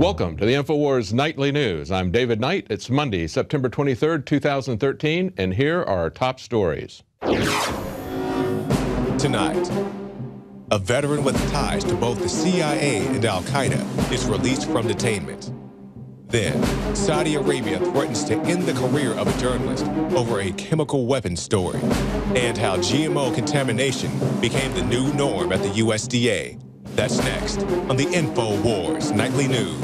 Welcome to the INFOWARS Nightly News. I'm David Knight. It's Monday, September 23rd, 2013, and here are our top stories. Tonight, a veteran with ties to both the CIA and Al Qaeda is released from detainment. Then, Saudi Arabia threatens to end the career of a journalist over a chemical weapons story, and how GMO contamination became the new norm at the USDA. That's next on the INFOWARS Nightly News.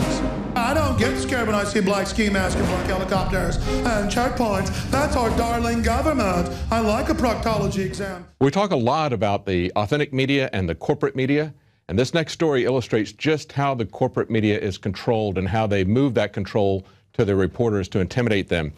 I don't get scared when I see black ski masks and black helicopters and checkpoints. That's our darling government. I like a proctology exam. We talk a lot about the authentic media and the corporate media, and this next story illustrates just how the corporate media is controlled and how they move that control to their reporters to intimidate them.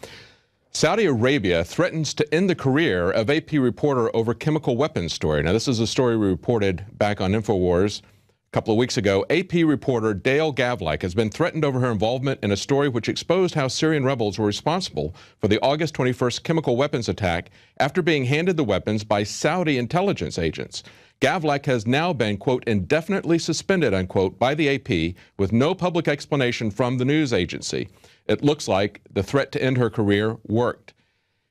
Saudi Arabia threatens to end the career of AP reporter over chemical weapons story. Now, this is a story we reported back on INFOWARS a couple of weeks ago. AP reporter Dale Gavlak has been threatened over her involvement in a story which exposed how Syrian rebels were responsible for the August 21st chemical weapons attack after being handed the weapons by Saudi intelligence agents. Gavlak has now been, quote, indefinitely suspended, unquote, by the AP with no public explanation from the news agency. It looks like the threat to end her career worked.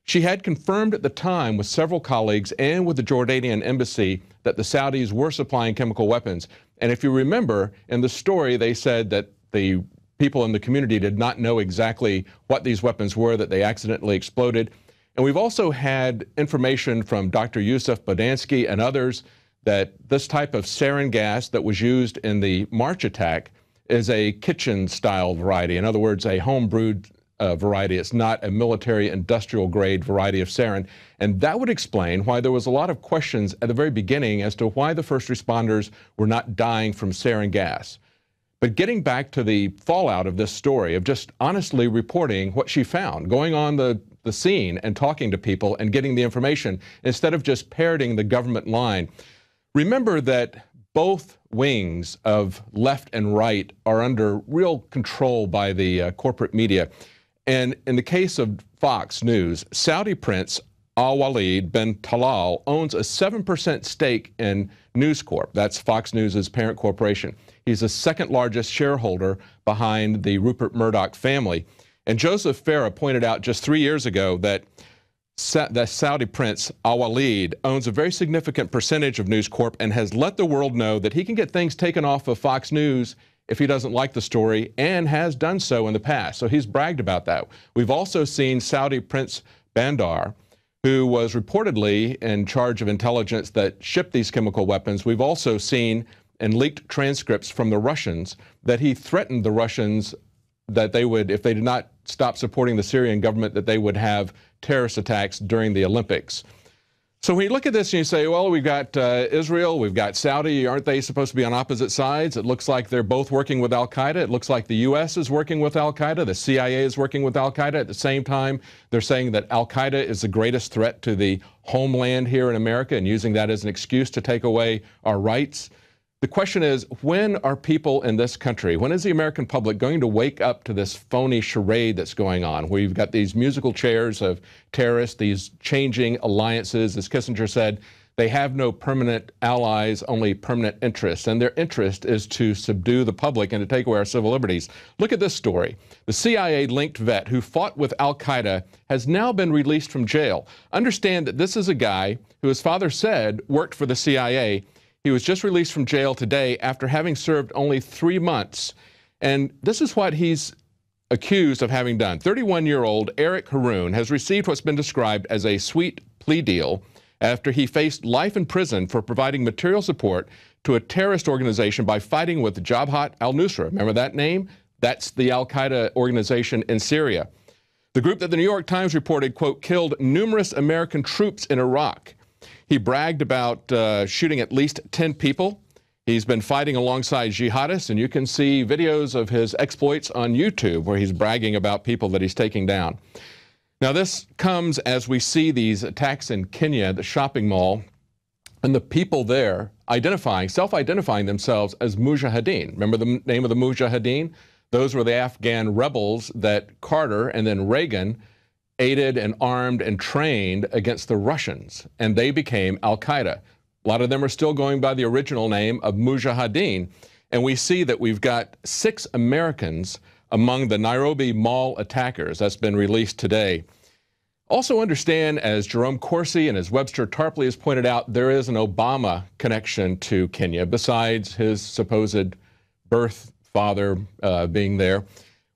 She had confirmed at the time with several colleagues and with the Jordanian embassy that the Saudis were supplying chemical weapons. And if you remember, in the story, they said that the people in the community did not know exactly what these weapons were, that they accidentally exploded. And we've also had information from Dr. Yusuf Bodansky and others that this type of sarin gas that was used in the March attack is a kitchen-style variety. In other words, a home-brewed variety. It's not a military industrial grade variety of sarin. And that would explain why there was a lot of questions at the very beginning as to why the first responders were not dying from sarin gas. But getting back to the fallout of this story, of just honestly reporting what she found, going on the scene and talking to people and getting the information instead of just parroting the government line. Remember that both wings of left and right are under real control by the corporate media. And in the case of Fox News, Saudi Prince Al-Walid bin Talal owns a 7% stake in News Corp. That's Fox News' parent corporation. He's the second largest shareholder behind the Rupert Murdoch family. And Joseph Farah pointed out just 3 years ago that the Saudi Prince Al-Walid owns a very significant percentage of News Corp and has let the world know that he can get things taken off of Fox News if he doesn't like the story, and has done so in the past. So he's bragged about that. We've also seen Saudi Prince Bandar, who was reportedly in charge of intelligence that shipped these chemical weapons. We've also seen in leaked transcripts from the Russians that he threatened the Russians that they would, if they did not stop supporting the Syrian government, that they would have terrorist attacks during the Olympics. So when you look at this and you say, well, we've got Israel, we've got Saudi, aren't they supposed to be on opposite sides? It looks like they're both working with Al Qaeda. It looks like the U.S. is working with Al Qaeda. The CIA is working with Al Qaeda. At the same time, they're saying that Al Qaeda is the greatest threat to the homeland here in America and using that as an excuse to take away our rights. The question is, when are people in this country, when is the American public going to wake up to this phony charade that's going on, where you've got these musical chairs of terrorists, these changing alliances? As Kissinger said, they have no permanent allies, only permanent interests, and their interest is to subdue the public and to take away our civil liberties. Look at this story. The CIA-linked vet who fought with Al Qaeda has now been released from jail. Understand that this is a guy who his father said worked for the CIA. He was just released from jail today after having served only 3 months. And this is what he's accused of having done. 31-year-old Eric Haroon has received what's been described as a sweet plea deal after he faced life in prison for providing material support to a terrorist organization by fighting with Jabhat al-Nusra. Remember that name? That's the Al Qaeda organization in Syria. The group that the New York Times reported, quote, killed numerous American troops in Iraq. He bragged about shooting at least 10 people. He's been fighting alongside jihadists, and you can see videos of his exploits on YouTube where he's bragging about people that he's taking down. Now, this comes as we see these attacks in Kenya at the shopping mall, and the people there self-identifying themselves as Mujahideen. Remember the name of the Mujahideen? Those were the Afghan rebels that Carter and then Reagan aided and armed and trained against the Russians, and they became Al Qaeda. A lot of them are still going by the original name of Mujahideen. And we see that we've got 6 Americans among the Nairobi mall attackers. That's been released today. Also understand, as Jerome Corsi and as Webster Tarpley has pointed out, there is an Obama connection to Kenya, besides his supposed birth father being there.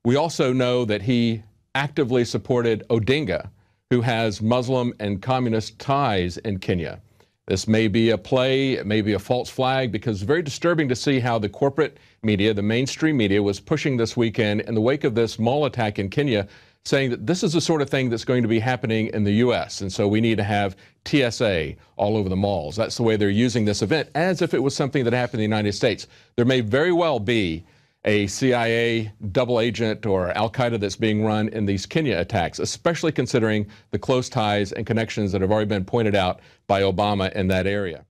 We also know that he actively supported Odinga, who has Muslim and communist ties in Kenya. This may be a play, it may be a false flag, because it's very disturbing to see how the corporate media, the mainstream media, was pushing this weekend in the wake of this mall attack in Kenya, saying that this is the sort of thing that's going to be happening in the U.S., and so we need to have TSA all over the malls. That's the way they're using this event, as if it was something that happened in the United States. There may very well be a CIA double agent or Al Qaeda that's being run in these Kenya attacks, especially considering the close ties and connections that have already been pointed out by Obama in that area.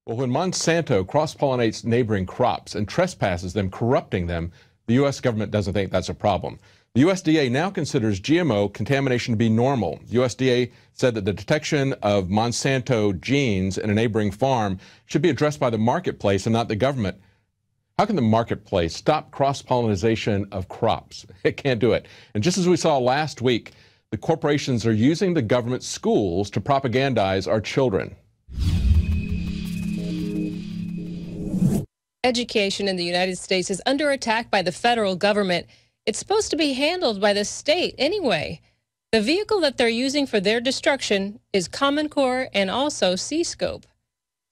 Well, when Monsanto cross-pollinates neighboring crops and trespasses them, corrupting them, the U.S. government doesn't think that's a problem. The USDA now considers GMO contamination to be normal. The USDA said that the detection of Monsanto genes in a neighboring farm should be addressed by the marketplace and not the government. How can the marketplace stop cross-pollination of crops? It can't do it. And just as we saw last week, the corporations are using the government schools to propagandize our children. Education in the United States is under attack by the federal government. It's supposed to be handled by the state anyway. The vehicle that they're using for their destruction is Common Core and also C-Scope.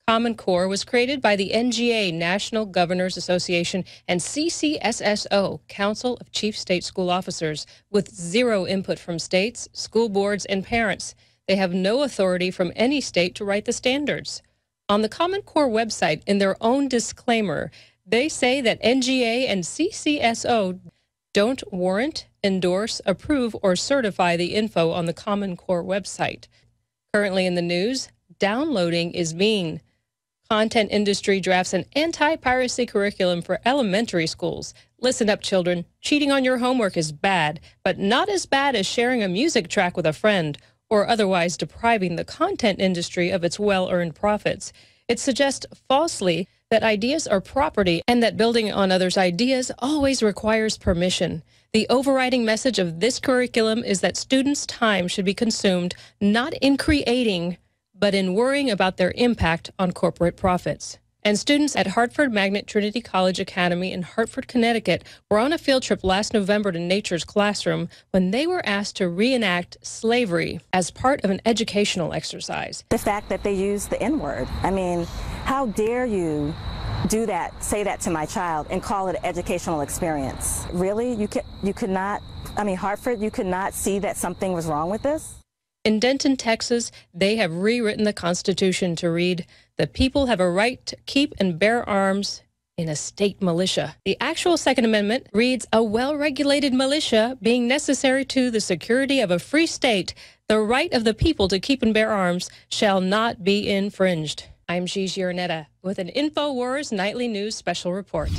Common Core was created by the NGA, National Governors Association, and CCSSO, Council of Chief State School Officers, with zero input from states, school boards, and parents. They have no authority from any state to write the standards. On the Common Core website, in their own disclaimer, they say that NGA and CCSO don't warrant, endorse, approve, or certify the info on the Common Core website. Currently in the news, downloading is mean. Content industry drafts an anti-piracy curriculum for elementary schools. Listen up, children. Cheating on your homework is bad, but not as bad as sharing a music track with a friend or otherwise depriving the content industry of its well-earned profits. It suggests falsely that ideas are property and that building on others' ideas always requires permission. The overriding message of this curriculum is that students' time should be consumed not in creating, but in worrying about their impact on corporate profits. And students at Hartford Magnet Trinity College Academy in Hartford, Connecticut were on a field trip last November to Nature's Classroom when they were asked to reenact slavery as part of an educational exercise. The fact that they use the N-word, I mean, how dare you do that, say that to my child and call it an educational experience? Really? You could not, I mean, Hartford, you could not see that something was wrong with this? In Denton, Texas, they have rewritten the Constitution to read, "The people have a right to keep and bear arms in a state militia." The actual Second Amendment reads, "A well-regulated militia being necessary to the security of a free state, the right of the people to keep and bear arms shall not be infringed." I'm Gigi Arnetta with an INFOWARS Nightly News Special Report.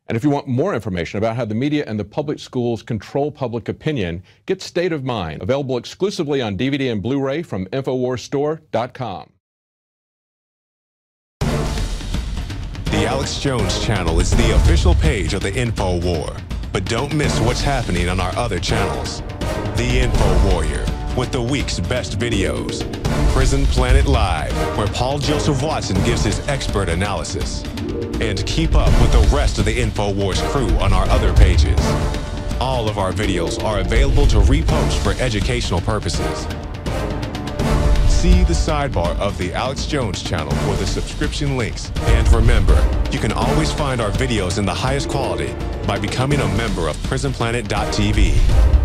And if you want more information about how the media and the public schools control public opinion, get State of Mind, available exclusively on DVD and Blu-ray from InfoWarsStore.com. The Alex Jones channel is the official page of the InfoWar. But don't miss what's happening on our other channels. The Info Warrior, with the week's best videos. Prison Planet Live, where Paul Joseph Watson gives his expert analysis. And keep up with the rest of the InfoWars crew on our other pages. All of our videos are available to repost for educational purposes. See the sidebar of the Alex Jones channel for the subscription links. And remember, you can always find our videos in the highest quality by becoming a member of PrisonPlanet.tv.